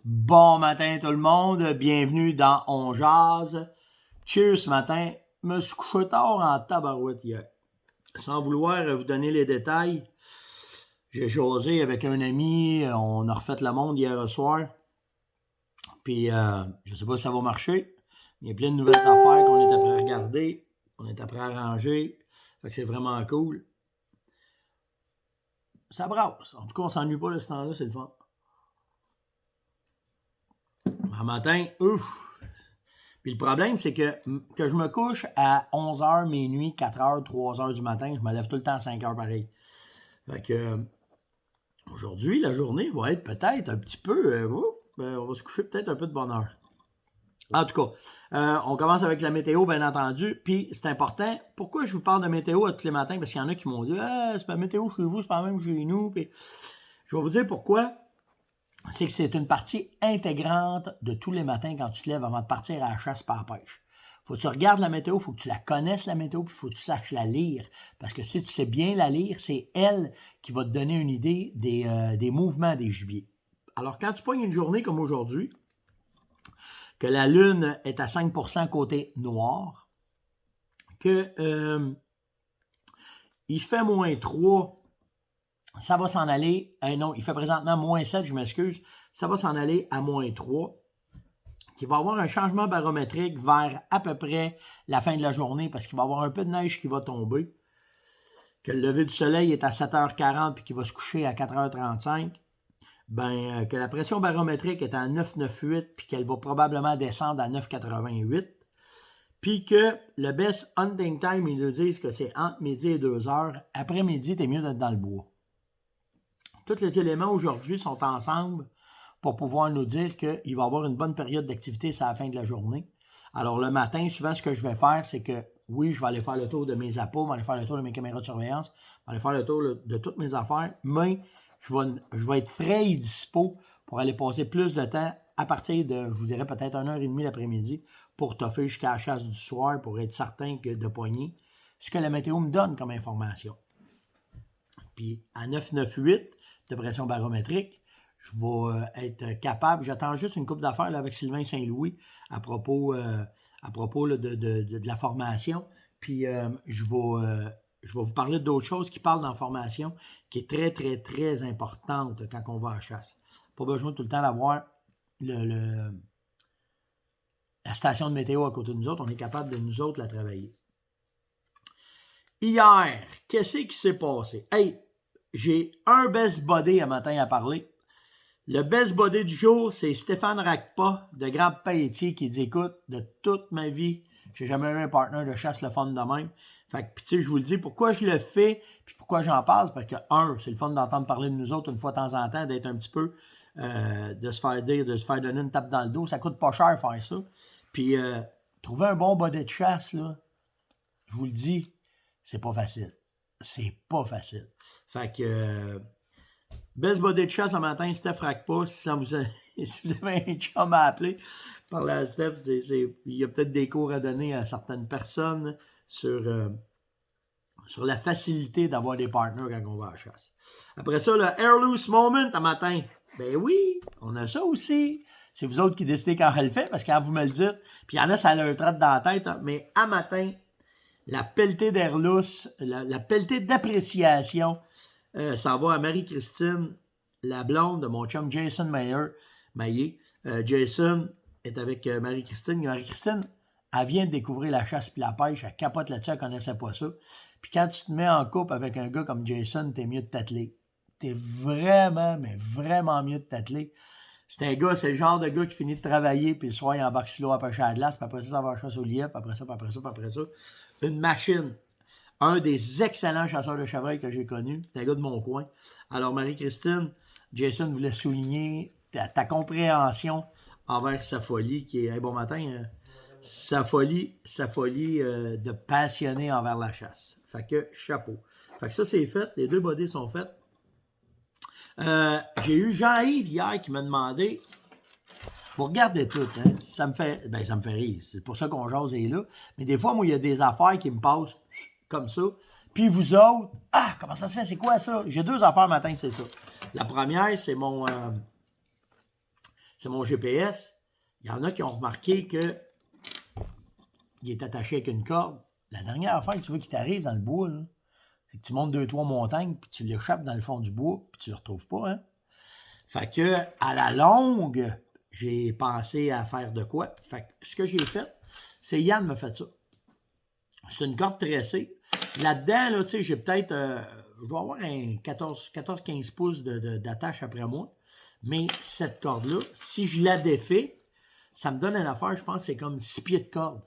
Bon matin tout le monde, bienvenue dans On Jase. Cheers ce matin, me suis couché tard en tabarouette hier. Sans vouloir vous donner les détails, j'ai jasé avec un ami, on a refait le monde hier soir. Puis je sais pas si ça va marcher, il y a plein de nouvelles affaires qu'on est après à regarder, on est après à arranger, fait que c'est vraiment cool. Ça brasse, en tout cas on s'ennuie pas de ce temps-là, c'est le fun. Un matin, ouf! Puis le problème, c'est que je me couche à 11h, minuit, 4h, 3h du matin, je me lève tout le temps à 5h pareil. Fait que aujourd'hui, la journée va être peut-être un petit peu... on va se coucher peut-être un peu de bonne heure. En tout cas, on commence avec la météo, bien entendu. Puis c'est important. Pourquoi je vous parle de météo tous les matins? Parce qu'il y en a qui m'ont dit « c'est pas météo chez vous, c'est pas même chez nous. » Puis je vais vous dire pourquoi. C'est que c'est une partie intégrante de tous les matins quand tu te lèves avant de partir à la chasse par la pêche. Faut que tu regardes la météo, faut que tu la connaisses la météo, puis faut que tu saches la lire. Parce que si tu sais bien la lire, c'est elle qui va te donner une idée des mouvements des gibiers. Alors quand tu pognes une journée comme aujourd'hui, que la lune est à 5% côté noir, que il fait moins 3, ça va s'en aller, non, il fait présentement moins 7, je m'excuse, ça va s'en aller à moins 3, qui va avoir un changement barométrique vers à peu près la fin de la journée, parce qu'il va y avoir un peu de neige qui va tomber, que le lever du soleil est à 7h40 puis qu'il va se coucher à 4h35, que la pression barométrique est à 9,98 puis qu'elle va probablement descendre à 9,88, puis que le best hunting time, ils nous disent que c'est entre midi et 2h. Après-midi, t'es mieux d'être dans le bois. Tous les éléments aujourd'hui sont ensemble pour pouvoir nous dire qu'il va y avoir une bonne période d'activité à la fin de la journée. Alors le matin, souvent, ce que je vais faire, c'est que oui, je vais aller faire le tour de mes appos, je vais aller faire le tour de mes caméras de surveillance, je vais aller faire le tour de toutes mes affaires, mais je vais être frais et dispo pour aller passer plus de temps à partir de, je vous dirais, peut-être 1h30 l'après-midi pour toffer jusqu'à la chasse du soir pour être certain que de pogner ce que la météo me donne comme information. Puis à 9,98 de pression barométrique, je vais être capable, j'attends juste une couple d'affaires là, avec Sylvain Saint-Louis à propos là, de la formation, puis je vais vous parler d'autres choses qui parlent d'information qui est très, très, très importante quand on va à la chasse. Pas besoin tout le temps d'avoir la station de météo à côté de nous autres, on est capable de nous autres la travailler. Hier, qu'est-ce qui s'est passé? Hey, j'ai un best body à matin à parler. Le best body du jour, c'est Stéphane Racpa de Grand Pelletier qui dit « Écoute, de toute ma vie, j'ai jamais eu un partner de chasse le fun de même. » Fait que, tu sais, je vous le dis, pourquoi je le fais, puis pourquoi j'en parle, parce que, c'est le fun d'entendre parler de nous autres une fois de temps en temps, d'être un petit peu, de se faire dire, de se faire donner une tape dans le dos. Ça coûte pas cher faire ça. Puis, trouver un bon body de chasse, là, je vous le dis, c'est pas facile. C'est pas facile. Fait que... best body de chasse ce matin, Steph Racpa, si vous avez un chum à appeler, parlez à Steph, il y a peut-être des cours à donner à certaines personnes sur la facilité d'avoir des partners quand on va à la chasse. Après ça, le Air Loose Moment à matin. Ben oui, on a ça aussi. C'est vous autres qui décidez quand elle le fait, parce que quand vous me le dites, puis il y en a, ça leur trotte dans la tête, hein, mais à matin, la pelletée d'Air Loose, la pelletée d'appréciation, ça va à Marie-Christine, la blonde de mon chum Jason Maillé. Jason est avec Marie-Christine. Marie-Christine, elle vient de découvrir la chasse et la pêche. Elle capote là-dessus, elle ne connaissait pas ça. Puis quand tu te mets en couple avec un gars comme Jason, t'es mieux de t'atteler. T'es vraiment, mais vraiment mieux de t'atteler. C'est le genre de gars qui finit de travailler, puis le soir, il embarque sur l'eau à pêcher à la glace, puis après ça, ça va à la chasse au lièvre, puis après ça. Une machine. Un des excellents chasseurs de chevreuil que j'ai connu. C'est un gars de mon coin. Alors, Marie-Christine, Jason voulait souligner ta compréhension envers sa folie, qui est, bon matin, sa folie de passionné envers la chasse. Fait que, chapeau. Fait que ça, c'est fait. Les 2 bodies sont faits. J'ai eu Jean-Yves hier qui m'a demandé, vous regardez tout, hein, ça me fait rire. C'est pour ça qu'on jase et là. Mais des fois, moi, il y a des affaires qui me passent comme ça. Puis vous autres, comment ça se fait? C'est quoi ça? J'ai 2 affaires matin, c'est ça. La première, c'est c'est mon GPS. Il y en a qui ont remarqué qu'il est attaché avec une corde. La dernière affaire que tu veux qu'il t'arrive dans le bois, là, c'est que tu montes 2-3 montagnes, puis tu l'échappes dans le fond du bois, puis tu le retrouves pas, hein? Fait que, à la longue, j'ai pensé à faire de quoi? Fait que ce que j'ai fait, c'est Yann m'a fait ça. C'est une corde tressée. Là-dedans, là, tu sais, j'ai peut-être, je vais avoir un 14-15 pouces d'attache après moi. Mais cette corde-là, si je la défais, ça me donne une affaire, je pense, c'est comme 6 pieds de corde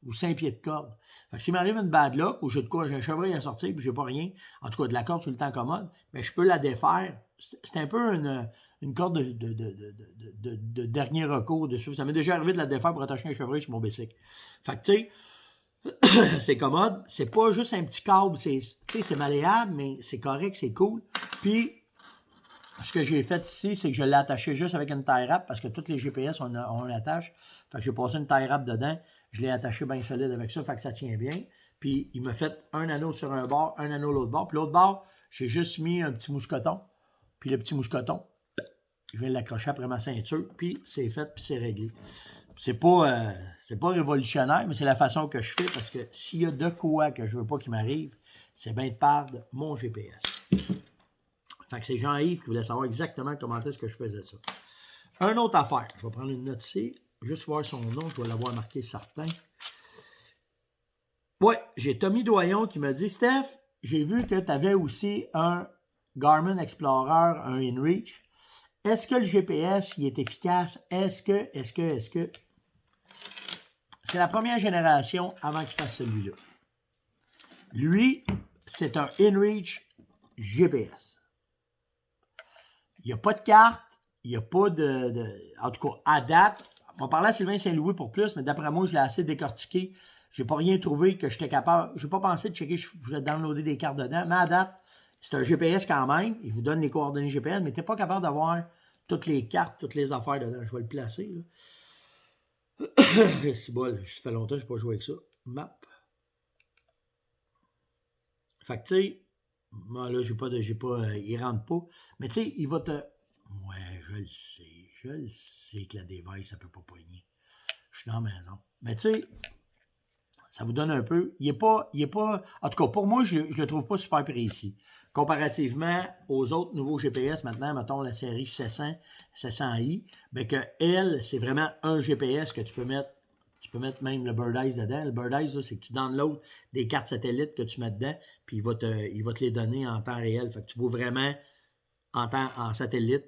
ou 5 pieds de corde. Fait que s'il m'arrive une bad luck ou j'ai de quoi, j'ai un chevreuil à sortir puis j'ai pas rien, en tout cas de la corde tout le temps commode, mais je peux la défaire. C'est un peu une corde de dernier recours dessus. Ça m'est déjà arrivé de la défaire pour attacher un chevreuil sur mon bicycle. Fait que tu sais, c'est commode. C'est pas juste un petit câble. C'est malléable, mais c'est correct, c'est cool. Puis, ce que j'ai fait ici, c'est que je l'ai attaché juste avec une tie wrap parce que tous les GPS ont une attache. Fait que j'ai passé une tie wrap dedans. Je l'ai attaché bien solide avec ça, fait que ça tient bien. Puis, il m'a fait un anneau sur un bord, un anneau l'autre bord. Puis, l'autre bord, j'ai juste mis un petit mousqueton. Puis, le petit mousqueton, je viens de l'accrocher après ma ceinture. Puis, c'est fait, puis c'est réglé. C'est pas révolutionnaire, mais c'est la façon que je fais parce que s'il y a de quoi que je veux pas qu'il m'arrive, c'est bien de perdre mon GPS. Fait que c'est Jean-Yves qui voulait savoir exactement comment est-ce que je faisais ça. Une autre affaire, je vais prendre une note ici, juste voir son nom, je vais l'avoir marqué certain. Ouais, j'ai Tommy Doyon qui m'a dit, Steph, j'ai vu que tu avais aussi un Garmin Explorer, un InReach. Est-ce que le GPS, il est efficace? Est-ce que... C'est la première génération avant qu'il fasse celui-là. Lui, c'est un InReach GPS. Il n'y a pas de carte, il n'y a pas en tout cas, à date, on va parler à Sylvain Saint-Louis pour plus, mais d'après moi, je l'ai assez décortiqué. Je n'ai pas rien trouvé que j'étais capable. Je n'ai pas pensé de checker, je voulais downloader des cartes dedans, mais à date, c'est un GPS quand même. Il vous donne les coordonnées GPS, mais tu n'es pas capable d'avoir toutes les cartes, toutes les affaires dedans. Je vais le placer, là. C'est bon, ça fait longtemps que je n'ai pas joué avec ça. Map. Fait que, tu sais, moi, là, il rentre pas. Mais, tu sais, il va te. Ouais, je le sais que la device, ça peut pas pogner. Je suis dans la maison. Mais, tu sais, ça vous donne un peu. Il est pas. En tout cas, pour moi, je le trouve pas super précis. Comparativement aux autres nouveaux GPS, maintenant, mettons la série 700, 700i, bien que elle, c'est vraiment un GPS que tu peux mettre même le Bird Eyes dedans. Le Bird Eyes, c'est que tu downloads des cartes satellites que tu mets dedans, puis il va te les donner en temps réel. Fait que tu vois vraiment en satellite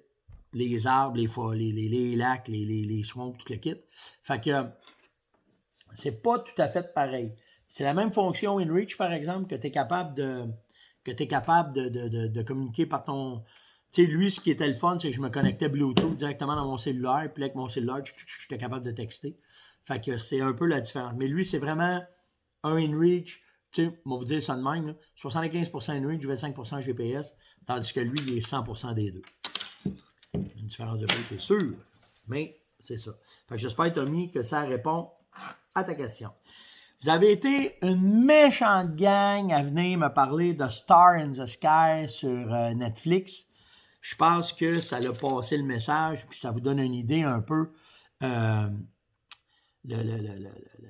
les arbres, les lacs, les swamps, tout le kit. Fait que c'est pas tout à fait pareil. C'est la même fonction InReach, par exemple, que tu es capable de communiquer par ton... Tu sais, lui, ce qui était le fun, c'est que je me connectais Bluetooth directement dans mon cellulaire, puis avec mon cellulaire, j'étais capable de texter. Fait que c'est un peu la différence. Mais lui, c'est vraiment un InReach. Tu sais, on va vous dire ça de même, là, 75% InReach, 25% GPS, tandis que lui, il est 100% des deux. Une différence de prix, c'est sûr. Mais c'est ça. Fait que j'espère, Tommy, que ça répond à ta question. Vous avez été une méchante gang à venir me parler de Star in the Sky sur Netflix. Je pense que ça l'a passé le message, puis ça vous donne une idée un peu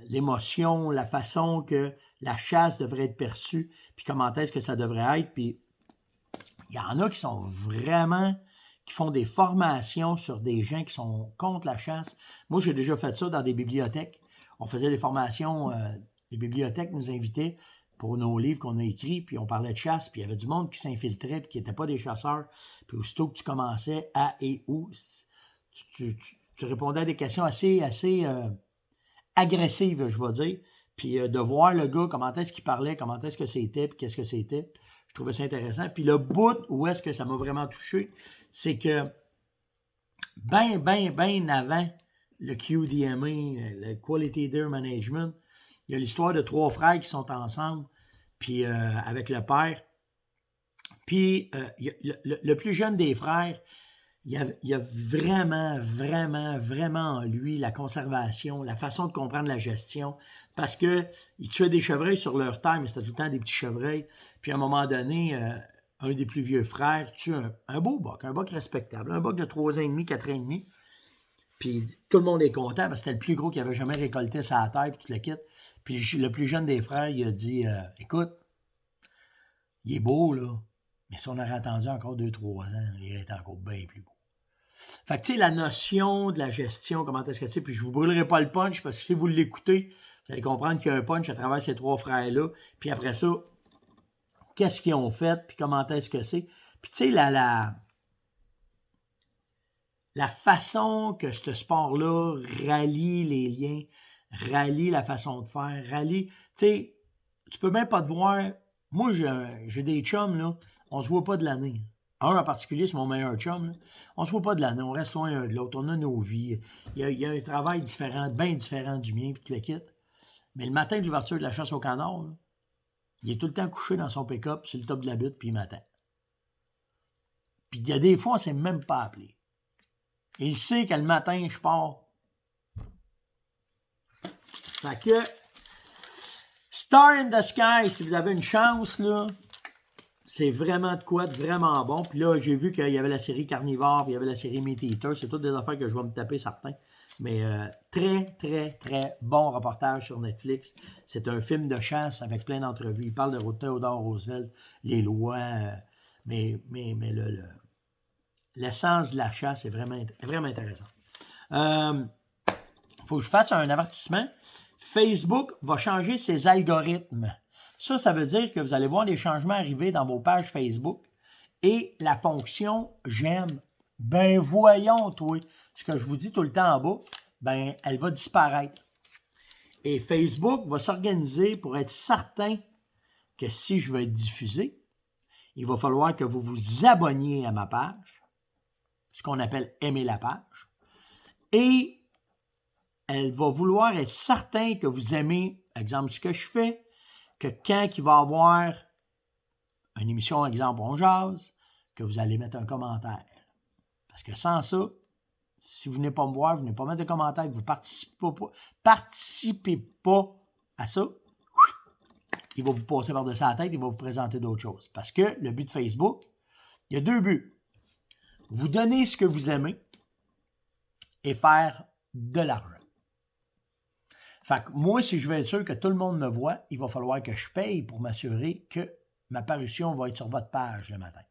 l'émotion, la façon que la chasse devrait être perçue, puis comment est-ce que ça devrait être. Puis il y en a qui sont vraiment, qui font des formations sur des gens qui sont contre la chasse. Moi, j'ai déjà fait ça dans des bibliothèques. On faisait des formations, les bibliothèques nous invitaient pour nos livres qu'on a écrits, puis on parlait de chasse, puis il y avait du monde qui s'infiltrait, puis qui n'était pas des chasseurs. Puis aussitôt que tu commençais à et où, tu répondais à des questions assez agressives, je vais dire. Puis de voir le gars, comment est-ce qu'il parlait, comment est-ce que c'était, puis qu'est-ce que c'était. Je trouvais ça intéressant. Puis le bout où est-ce que ça m'a vraiment touché, c'est que bien avant le QDMA, le Quality Deer Management, il y a l'histoire de 3 frères qui sont ensemble, puis avec le père. Puis le plus jeune des frères, il y a vraiment en lui la conservation, la façon de comprendre la gestion, parce qu'il tuait des chevreuils sur leur terre, mais c'était tout le temps des petits chevreuils. Puis à un moment donné, un des plus vieux frères tue un beau boc, un boc respectable, un boc de 3 ans et demi, 4 ans et demi. Puis tout le monde est content parce que c'était le plus gros qui avait jamais récolté sa terre, puis tout le kit. Puis le plus jeune des frères, il a dit écoute, il est beau, là, mais si on aurait attendu encore 2-3 ans, il aurait été encore bien plus beau. Fait que, tu sais, la notion de la gestion, comment est-ce que c'est, puis je vous brûlerai pas le punch parce que si vous l'écoutez, vous allez comprendre qu'il y a un punch à travers ces 3 frères-là. Puis après ça, qu'est-ce qu'ils ont fait, puis comment est-ce que c'est. Puis, tu sais, la façon que ce sport-là rallie les liens, rallie la façon de faire, rallie. Tu sais, tu peux même pas te voir. Moi, j'ai des chums, là, on se voit pas de l'année. Un en particulier, c'est mon meilleur chum. Là. On se voit pas de l'année, on reste loin un de l'autre, on a nos vies. Il y a un travail différent, bien différent du mien, puis tu le quittes. Mais le matin de l'ouverture de la chasse au canard, là, il est tout le temps couché dans son pick-up sur le top de la butte, puis il m'attend. Puis il y a des fois, on ne s'est même pas appelé. Il sait que le matin, je pars. Fait que Star in the Sky, si vous avez une chance, là, c'est vraiment de quoi de vraiment bon. Puis là, j'ai vu qu'il y avait la série Carnivore, puis il y avait la série Meat Eater. C'est toutes des affaires que je vais me taper, certains. Mais très, très, très bon reportage sur Netflix. C'est un film de chasse avec plein d'entrevues. Il parle de Theodore Roosevelt, les lois, mais l'essence de la chasse est vraiment intéressant. Faut que je fasse un avertissement. Facebook va changer ses algorithmes. Ça veut dire que vous allez voir les changements arriver dans vos pages Facebook et la fonction « J'aime ». Ben voyons, toi, ce que je vous dis tout le temps en bas, ben elle va disparaître. Et Facebook va s'organiser pour être certain que si je veux être diffusé, il va falloir que vous vous abonniez à ma page, ce qu'on appelle « aimer la page », et elle va vouloir être certain que vous aimez, exemple, ce que je fais, que quand il va y avoir une émission, exemple, on jase, que vous allez mettre un commentaire. Parce que sans ça, si vous venez pas me voir, vous venez pas mettre de commentaire, que vous participez pas à ça, il va vous passer par-dessus la tête, il va vous présenter d'autres choses. Parce que le but de Facebook, il y a 2 buts. Vous donner ce que vous aimez et faire de l'argent. Fait que moi, si je veux être sûr que tout le monde me voit, il va falloir que je paye pour m'assurer que ma parution va être sur votre page le matin.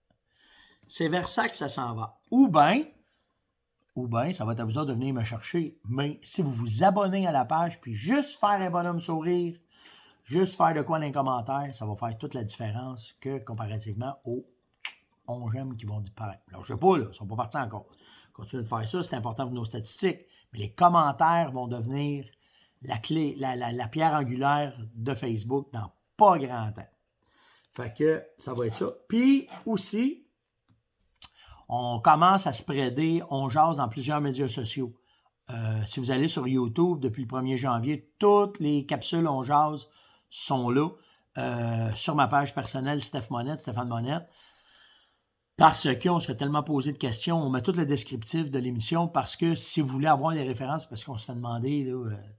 C'est vers ça que ça s'en va. Ou bien, ça va être à vous autres de venir me chercher. Mais si vous vous abonnez à la page, puis juste faire un bonhomme sourire, juste faire de quoi dans les commentaires, ça va faire toute la différence que comparativement aux 11 j'aime qui vont disparaître. Alors, je ne sais pas, là, ils ne sont pas partis encore. Continuez de faire ça, c'est important pour nos statistiques. Mais les commentaires vont devenir la clé, la pierre angulaire de Facebook dans pas grand temps. Fait que ça va être ça. Puis aussi, on commence à spreader, on jase dans plusieurs médias sociaux. Si vous allez sur YouTube, depuis le 1er janvier, toutes les capsules On jase sont là. Sur ma page personnelle, Stéphane Monette. Parce qu'on se fait tellement poser de questions, on met tout le descriptif de l'émission parce que si vous voulez avoir des références, parce qu'on se fait demander,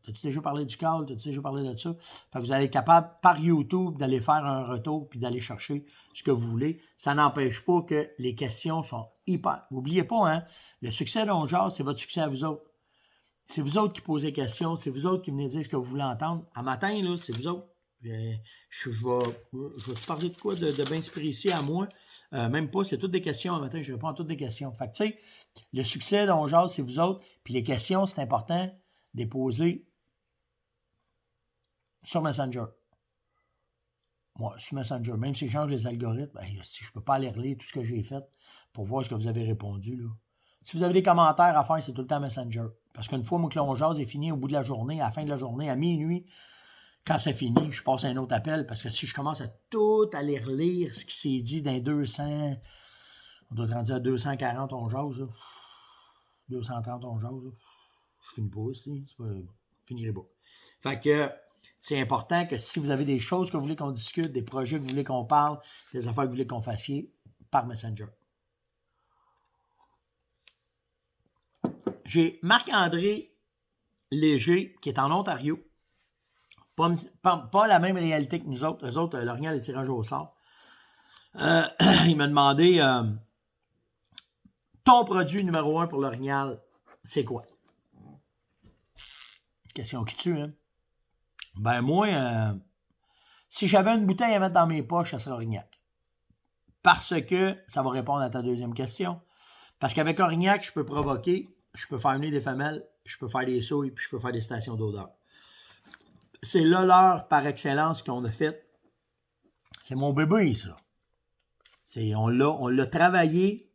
t'as-tu déjà parlé du CAL, t'as-tu déjà parlé de ça? Fait que vous allez être capable, par YouTube, d'aller faire un retour puis d'aller chercher ce que vous voulez. Ça n'empêche pas que les questions sont hyper... N'oubliez pas, hein, le succès d'On jase, c'est votre succès à vous autres. C'est vous autres qui posez des questions, c'est vous autres qui venez dire ce que vous voulez entendre. À matin, là, c'est vous autres. Je vais te parler de quoi de bien précis à moi. Même pas, c'est toutes des questions. Le matin, je réponds à toutes des questions. Fait que, tu sais, le succès d'On jase, c'est vous autres. Puis les questions, c'est important de les poser sur Messenger. Moi, sur Messenger, même si je change les algorithmes, si je ne peux pas aller relire tout ce que j'ai fait pour voir ce que vous avez répondu, là. Si vous avez des commentaires à faire, c'est tout le temps Messenger. Parce qu'une fois que l'On jase est fini au bout de la journée, à la fin de la journée, à minuit, quand c'est fini, je passe à un autre appel parce que si je commence à tout aller relire ce qui s'est dit dans 200, on doit être rendu à 240 On jase, là. 230 On jase, là. Je finis pas aussi, je finirai pas. Fait que c'est important que si vous avez des choses que vous voulez qu'on discute, des projets que vous voulez qu'on parle, des affaires que vous voulez qu'on fassiez, par Messenger. J'ai Marc-André Léger qui est en Ontario. Pas la même réalité que nous autres. Eux autres, l'Orignal est tirage au sort. Il m'a demandé ton produit numéro 1 pour l'Orignal, c'est quoi? Question qui tue, hein? Ben moi, si j'avais une bouteille à mettre dans mes poches, ça serait Aurignac. Parce que ça va répondre à ta deuxième question. Parce qu'avec Aurignac, je peux provoquer, je peux faire venir des femelles, je peux faire des souilles, puis je peux faire des stations d'odeur. C'est l'oleur par excellence qu'on a faite. C'est mon bébé, ça. On l'a travaillé,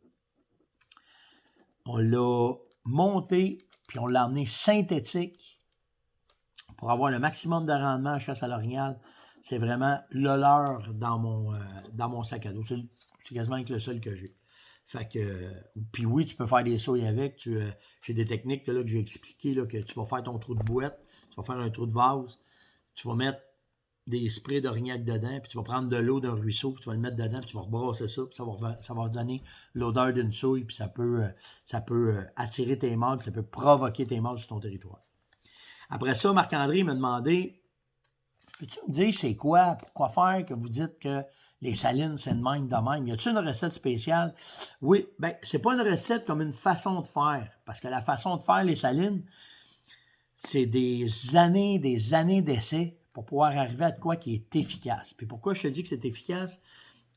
on l'a monté, puis on l'a emmené synthétique pour avoir le maximum de rendement à chasse à l'orignal. C'est vraiment l'oleur dans mon sac à dos. C'est quasiment avec le seul que j'ai. Fait que, puis oui, tu peux faire des souilles avec. J'ai des techniques là, que j'ai expliquées, là, que tu vas faire ton trou de bouette, tu vas faire un trou de vase, tu vas mettre des sprays d'Aurignac dedans, puis tu vas prendre de l'eau d'un ruisseau, puis tu vas le mettre dedans, puis tu vas rebrasser ça, puis ça va donner l'odeur d'une souille, puis ça peut attirer tes mâles, puis ça peut provoquer tes mâles sur ton territoire. Après ça, Marc-André m'a demandé, peux-tu me dire c'est quoi, pourquoi faire que vous dites que les salines, c'est de même. Y a-t-il une recette spéciale? Oui, bien, c'est pas une recette comme une façon de faire, parce que la façon de faire les salines, c'est des années d'essais pour pouvoir arriver à de quoi qui est efficace. Puis pourquoi je te dis que c'est efficace?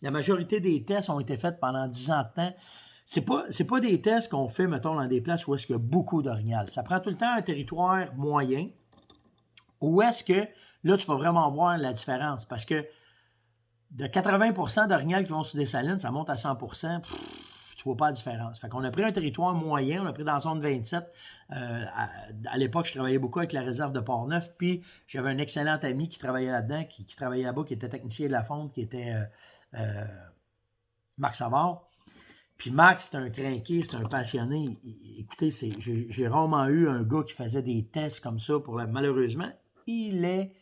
La majorité des tests ont été faits pendant 10 ans de temps. C'est pas des tests qu'on fait, mettons, dans des places où est-ce qu'il y a beaucoup d'orignal. Ça prend tout le temps un territoire moyen où est-ce que, là, tu vas vraiment voir la différence. Parce que de 80% d'orignal qui vont sur des salines, ça monte à 100%, tu vois pas la différence. Fait qu'on a pris un territoire moyen, on a pris dans la zone 27. À l'époque, je travaillais beaucoup avec la réserve de Port-Neuf, puis j'avais un excellent ami qui travaillait là-dedans, qui travaillait là-bas, qui était technicien de la fonte, qui était Marc Savard. Puis Marc, c'est un crinqué, c'est un passionné. Écoutez, j'ai rarement eu un gars qui faisait des tests comme ça. Malheureusement, il est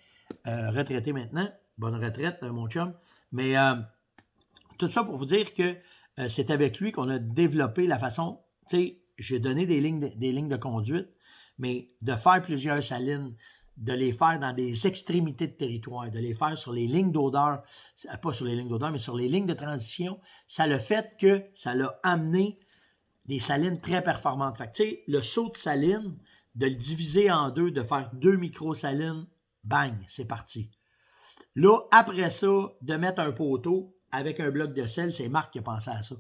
retraité maintenant. Bonne retraite, mon chum. Mais tout ça pour vous dire que c'est avec lui qu'on a développé la façon, tu sais, j'ai donné des lignes de conduite, mais de faire plusieurs salines, de les faire dans des extrémités de territoire, de les faire sur les lignes d'odeur, pas sur les lignes d'odeur, mais sur les lignes de transition, ça a le fait que ça l'a amené des salines très performantes. Fait que, tu sais, le saut de saline, de le diviser en deux, de faire 2 micro-salines, bang, c'est parti. Là, après ça, de mettre un poteau avec un bloc de sel, c'est Marc qui a pensé à ça.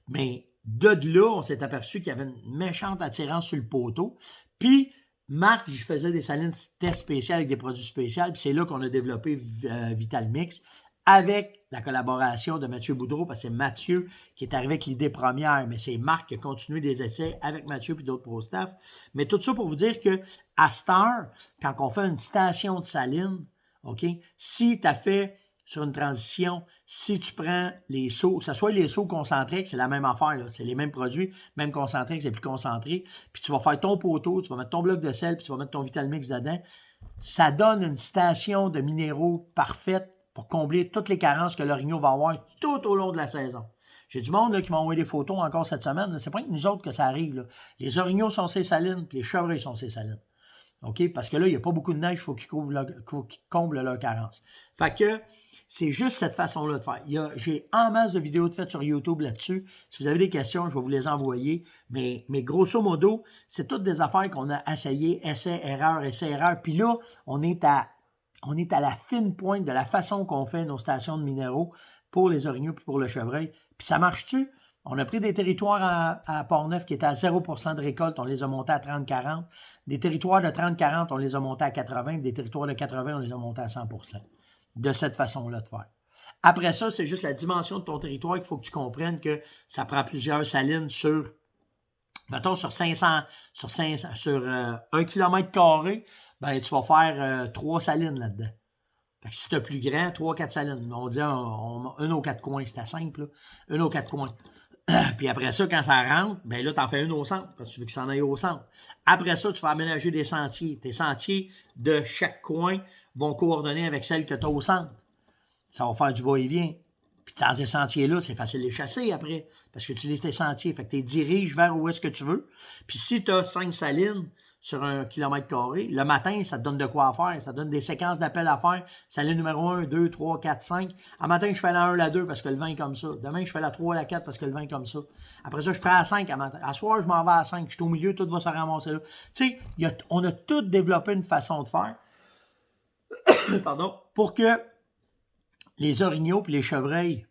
Mais de là, on s'est aperçu qu'il y avait une méchante attirance sur le poteau. Puis, Marc, je faisais des salines tests spéciales avec des produits spéciaux. Puis c'est là qu'on a développé Vital Mix avec la collaboration de Mathieu Boudreau, parce que c'est Mathieu qui est arrivé avec l'idée première, mais c'est Marc qui a continué des essais avec Mathieu et d'autres pro staff. Mais tout ça pour vous dire que à Star, quand on fait une station de saline, OK, si tu as fait sur une transition, si tu prends les seaux, que ce soit les seaux concentriques, c'est la même affaire, là, c'est les mêmes produits, même concentrique, c'est plus concentré, puis tu vas faire ton poteau, tu vas mettre ton bloc de sel, puis tu vas mettre ton Vital Mix dedans, ça donne une station de minéraux parfaite pour combler toutes les carences que l'orignal va avoir tout au long de la saison. J'ai du monde là, qui m'a envoyé des photos encore cette semaine, c'est pas que nous autres que ça arrive, là. Les orignaux sont ces salines, puis les chevreuils sont ces salines. OK? Parce que là, il n'y a pas beaucoup de neige, il faut qu'ils comblent leur carence. Fait que c'est juste cette façon-là de faire. J'ai en masse de vidéos faites sur YouTube là-dessus. Si vous avez des questions, je vais vous les envoyer. Mais grosso modo, c'est toutes des affaires qu'on a essayé, essai-erreur. Puis là, on est à la fine pointe de la façon qu'on fait nos stations de minéraux pour les orignaux et pour le chevreuil. Puis ça marche-tu? On a pris des territoires à Port-Neuf qui étaient à 0% de récolte, on les a montés à 30-40. Des territoires de 30-40, on les a montés à 80. Des territoires de 80, on les a montés à 100%. De cette façon-là de faire. Après ça, c'est juste la dimension de ton territoire qu'il faut que tu comprennes que ça prend plusieurs salines sur, mettons, sur 1 km², ben, tu vas faire 3 salines là-dedans. Fait que si tu as plus grand, 3-4 salines. On dit un aux 4 coins, c'était simple, là. Un aux 4 coins. Puis après ça, quand ça rentre, ben là, tu en fais une au centre, parce que tu veux que ça en aille au centre. Après ça, tu vas aménager des sentiers. Tes sentiers de chaque coin vont coordonner avec celles que tu as au centre. Ça va faire du va-et-vient. Puis dans ces sentiers-là, c'est facile de les chasser après, parce que tu utilises tes sentiers. Fait que tu les diriges vers où est-ce que tu veux. Puis si tu as 5 salines, sur 1 km². Le matin, ça te donne de quoi faire. Ça te donne des séquences d'appels à faire. Salut numéro 1, 2, 3, 4, 5. À matin, je fais la 1, la 2 parce que le vin est comme ça. Demain, je fais la 3, la 4 parce que le vin est comme ça. Après ça, je prends la 5 à matin. À soir, je m'en vais à 5. Je suis au milieu, tout va se ramasser là. Tu sais, on a tous développé une façon de faire pardon, pour que les orignaux et les chevreuils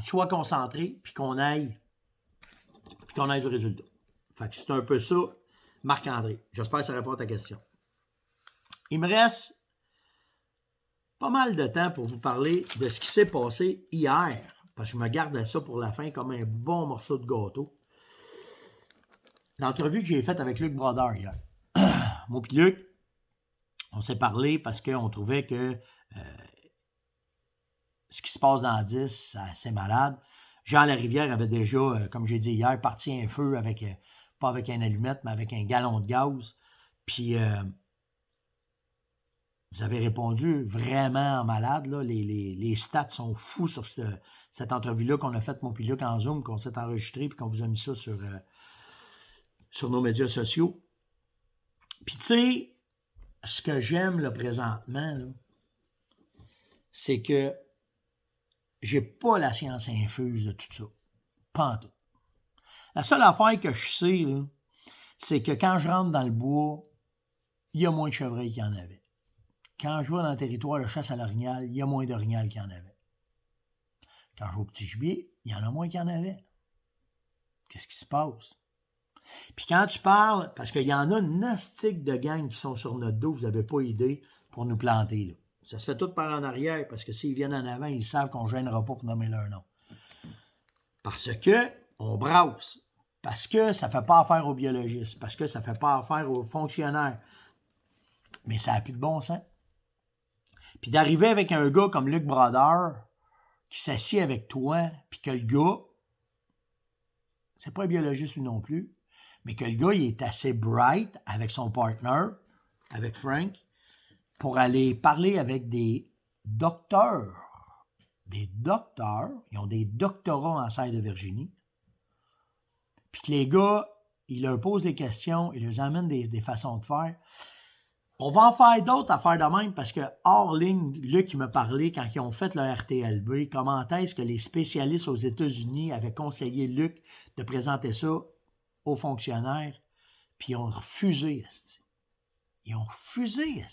soient concentrés puis qu'on aille du résultat. Fait que c'est un peu ça, Marc-André. J'espère que ça répond à ta question. Il me reste pas mal de temps pour vous parler de ce qui s'est passé hier, parce que je me gardais ça pour la fin comme un bon morceau de gâteau. L'entrevue que j'ai faite avec Luc Brodeur hier. Moi et Luc, on s'est parlé parce qu'on trouvait que ce qui se passe dans 10, c'est assez malade. Jean Larivière avait déjà, comme j'ai dit hier, parti un feu avec, pas avec une allumette, mais avec un gallon de gaz. Puis, vous avez répondu vraiment malade. Là. Les stats sont fous sur cette entrevue-là qu'on a faite, moi puis Luc, en Zoom, qu'on s'est enregistré puis qu'on vous a mis ça sur nos médias sociaux. Puis, tu sais, ce que j'aime là, présentement, là, c'est que j'ai pas la science infuse de tout ça. Pas en tout. La seule affaire que je sais, là, c'est que quand je rentre dans le bois, il y a moins de chevreuils qu'il y en avait. Quand je vais dans le territoire de chasse à l'orignal, il y a moins d'orignal qu'il y en avait. Quand je vais au petit gibier, il y en a moins qu'il y en avait. Qu'est-ce qui se passe? Puis quand tu parles, parce qu'il y en a une astique de gang qui sont sur notre dos, vous n'avez pas idée, pour nous planter, là. Ça se fait tout par en arrière, parce que s'ils viennent en avant, ils savent qu'on ne gênera pas pour nommer leur nom. Parce que on brasse. Parce que ça ne fait pas affaire aux biologistes. Parce que ça ne fait pas affaire aux fonctionnaires. Mais ça n'a plus de bon sens. Puis d'arriver avec un gars comme Luc Brodeur, qui s'assied avec toi, puis que le gars, c'est pas un biologiste lui non plus, mais que le gars, il est assez bright avec son partner, avec Frank, pour aller parler avec des docteurs. Des docteurs, ils ont des doctorats en serre de Virginie. Puis que les gars, ils leur posent des questions, ils leur amènent des façons de faire. On va en faire d'autres affaires de même parce que hors ligne, Luc, il m'a parlé quand ils ont fait le RTLB, comment est-ce que les spécialistes aux États-Unis avaient conseillé Luc de présenter ça aux fonctionnaires, puis ils ont refusé. Ils ont refusé.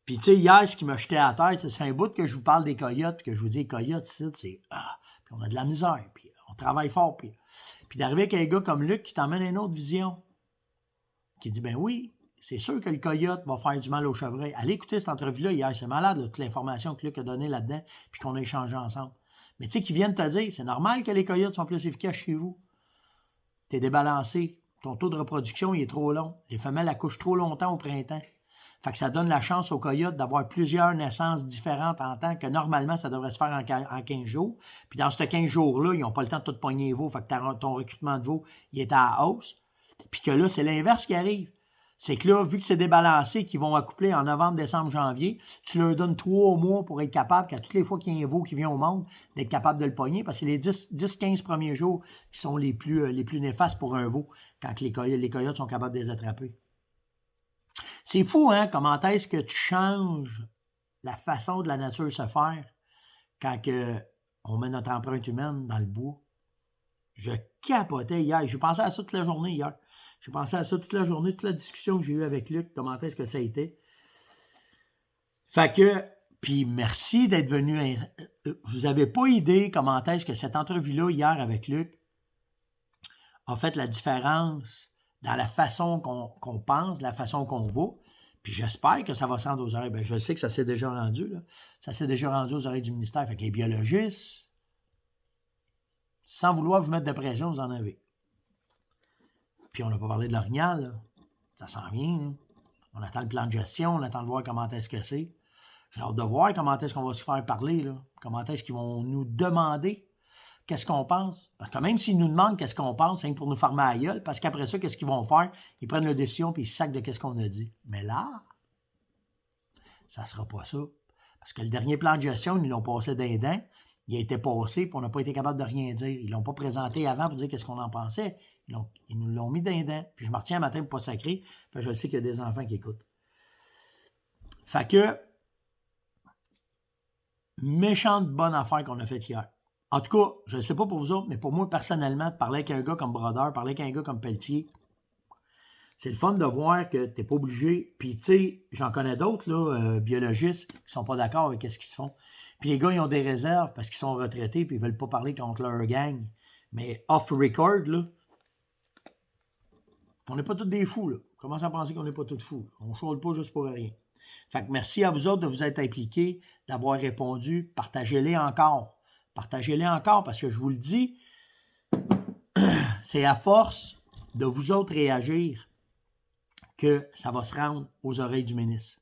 Puis, tu sais, hier, ce qui m'a jeté à terre, ça fait un bout que je vous parle des coyotes, que je vous dis, les coyotes, c'est puis on a de la misère, puis on travaille fort, puis d'arriver avec un gars comme Luc qui t'emmène une autre vision, qui dit, ben oui, c'est sûr que le coyote va faire du mal au chevreuil. Allez écouter cette entrevue-là hier, c'est malade, là, toute l'information que Luc a donnée là-dedans, puis qu'on a échangé ensemble. Mais tu sais, qu'ils viennent te dire, c'est normal que les coyotes sont plus efficaces chez vous. T'es débalancé, ton taux de reproduction, il est trop long. Les femelles accouchent trop longtemps au printemps. Fait que ça donne la chance aux coyotes d'avoir plusieurs naissances différentes en temps que normalement, ça devrait se faire en 15 jours. Puis dans ces 15 jours-là, ils n'ont pas le temps de tout pogner les veaux. Fait que ton recrutement de veaux, il est à la hausse. Puis que là, c'est l'inverse qui arrive. C'est que là, vu que c'est débalancé, qu'ils vont accoupler en novembre, décembre, janvier, tu leur donnes 3 mois pour être capable, qu'à toutes les fois qu'il y a un veau qui vient au monde, d'être capable de le pogner. Parce que c'est les 10-15 premiers jours qui sont les plus néfastes pour un veau, quand les coyotes sont capables de les attraper. C'est fou, hein, comment est-ce que tu changes la façon de la nature se faire quand on met notre empreinte humaine dans le bois. Je capotais hier. J'ai pensé à ça toute la journée hier. J'ai pensé à ça toute la journée, toute la discussion que j'ai eue avec Luc, comment est-ce que ça a été. Fait que, puis merci d'être venu. Vous n'avez pas idée comment est-ce que cette entrevue-là hier avec Luc a fait la différence dans la façon qu'on pense, la façon qu'on va. Puis j'espère que ça va se rendre aux oreilles. Bien, je sais que ça s'est déjà rendu. Là. Ça s'est déjà rendu aux oreilles du ministère. Fait que les biologistes, sans vouloir vous mettre de pression, vous en avez. Puis on n'a pas parlé de l'orignal. Là. Ça s'en vient. Là. On attend le plan de gestion. On attend de voir comment est-ce que c'est. J'ai hâte de voir comment est-ce qu'on va se faire parler. Là. Comment est-ce qu'ils vont nous demander qu'est-ce qu'on pense. Parce que même s'ils nous demandent qu'est-ce qu'on pense, c'est pour nous farmer à la gueule, parce qu'après ça, qu'est-ce qu'ils vont faire? Ils prennent la décision puis ils se sacent de qu'est-ce qu'on a dit. Mais là, ça ne sera pas ça. Parce que le dernier plan de gestion, ils l'ont passé d'un dent. Il a été passé puis on n'a pas été capable de rien dire. Ils ne l'ont pas présenté avant pour dire qu'est-ce qu'on en pensait. Donc, ils nous l'ont mis d'un dent. Puis je me retiens un matin pour pas sacrer. Puis je sais qu'il y a des enfants qui écoutent. Fait que, méchante bonne affaire qu'on a faite hier. En tout cas, je ne sais pas pour vous autres, mais pour moi, personnellement, de parler avec un gars comme Brodeur, parler avec un gars comme Pelletier, c'est le fun de voir que tu n'es pas obligé. Puis, tu sais, j'en connais d'autres, là, biologistes, qui ne sont pas d'accord avec ce qu'ils se font. Puis les gars, ils ont des réserves parce qu'ils sont retraités puis ils ne veulent pas parler contre leur gang. Mais off-record, là, on n'est pas tous des fous, là. On commence à penser qu'on n'est pas tous fous. On ne chôle pas juste pour rien. Fait que merci à vous autres de vous être impliqués, d'avoir répondu. Partagez-les encore. Partagez-les encore parce que je vous le dis, c'est à force de vous autres réagir que ça va se rendre aux oreilles du ministre.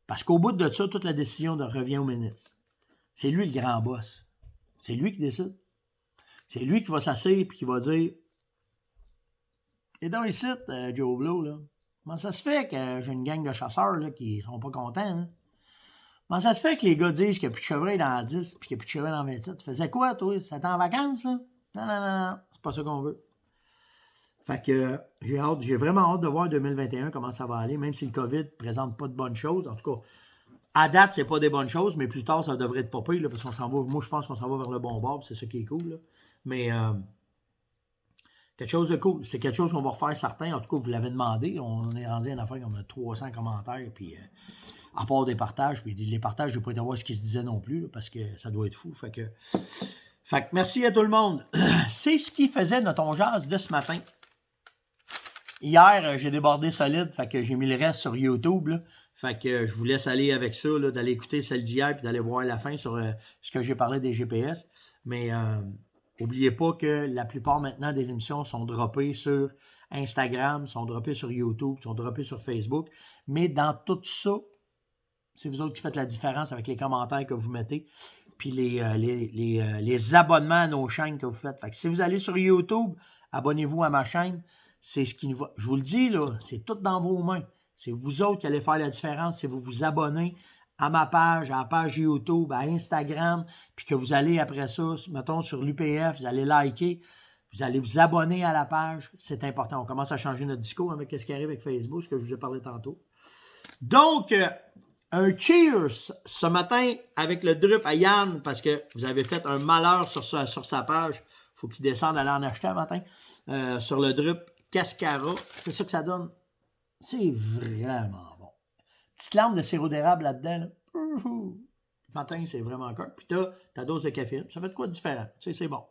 Parce qu'au bout de ça, toute la décision revient au ministre. C'est lui le grand boss. C'est lui qui décide. C'est lui qui va s'asseoir et qui va dire « Et donc ici, Joe Blow, là, comment ça se fait que j'ai une gang de chasseurs là, qui sont pas contents? Hein? Comment ça se fait que les gars disent qu'il n'y a plus de chevreuil dans 10 et qu'il n'y a plus de chevreuil dans 27? Tu faisais quoi, toi? C'était en vacances, là? Non. C'est pas ça qu'on veut. » Fait que j'ai vraiment hâte de voir 2021 comment ça va aller, même si le COVID ne présente pas de bonnes choses. En tout cas, à date, c'est pas des bonnes choses, mais plus tard, ça devrait être pas pire, là, parce qu'on s'en va. Moi, je pense qu'on s'en va vers le bon bord, c'est ça qui est cool. Là. Mais quelque chose de cool. C'est quelque chose qu'on va refaire certains. En tout cas, vous l'avez demandé. On est rendu à une affaire comme 300 commentaires, puis à part des partages, puis les partages, je n'ai pas été voir ce qui se disait non plus, là, parce que ça doit être fou. Fait que merci à tout le monde. C'est ce qui faisait notre on jase de ce matin. Hier, j'ai débordé solide, fait que j'ai mis le reste sur YouTube, là. Fait que je vous laisse aller avec ça, là, d'aller écouter celle d'hier puis d'aller voir la fin sur ce que j'ai parlé des GPS. Mais n'oubliez pas que la plupart maintenant des émissions sont droppées sur Instagram, sont droppées sur YouTube, sont droppées sur Facebook. Mais dans tout ça, c'est vous autres qui faites la différence avec les commentaires que vous mettez puis les abonnements à nos chaînes que vous faites. Fait que si vous allez sur YouTube, abonnez-vous à ma chaîne. C'est ce qui nous va. Je vous le dis, là, c'est tout dans vos mains. C'est vous autres qui allez faire la différence si vous vous abonnez à ma page, à la page YouTube, à Instagram, puis que vous allez après ça, mettons sur l'UPF, vous allez liker, vous allez vous abonner à la page. C'est important. On commence à changer notre discours avec ce qui arrive avec Facebook, ce que je vous ai parlé tantôt. Donc, un cheers ce matin avec le drip à Yann, parce que vous avez fait un malheur sur sa page. Il faut qu'il descende aller en acheter un matin. Sur le drip Cascara. C'est ça que ça donne. C'est vraiment bon. Petite larme de sirop d'érable là-dedans. Là. Le matin, c'est vraiment cool. Puis t'as ta dose de caféine. Ça fait de quoi de différent? Tu sais, c'est bon.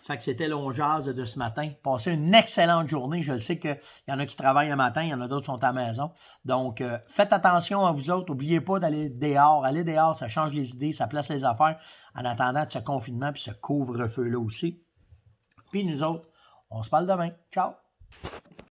Fait que c'était l'on jase de ce matin. Passez une excellente journée. Je sais qu'il y en a qui travaillent le matin, il y en a d'autres qui sont à la maison. Donc, faites attention à vous autres. N'oubliez pas d'aller dehors. Aller dehors, ça change les idées, ça place les affaires en attendant de ce confinement puis ce couvre-feu-là aussi. Puis nous autres, on se parle demain. Ciao!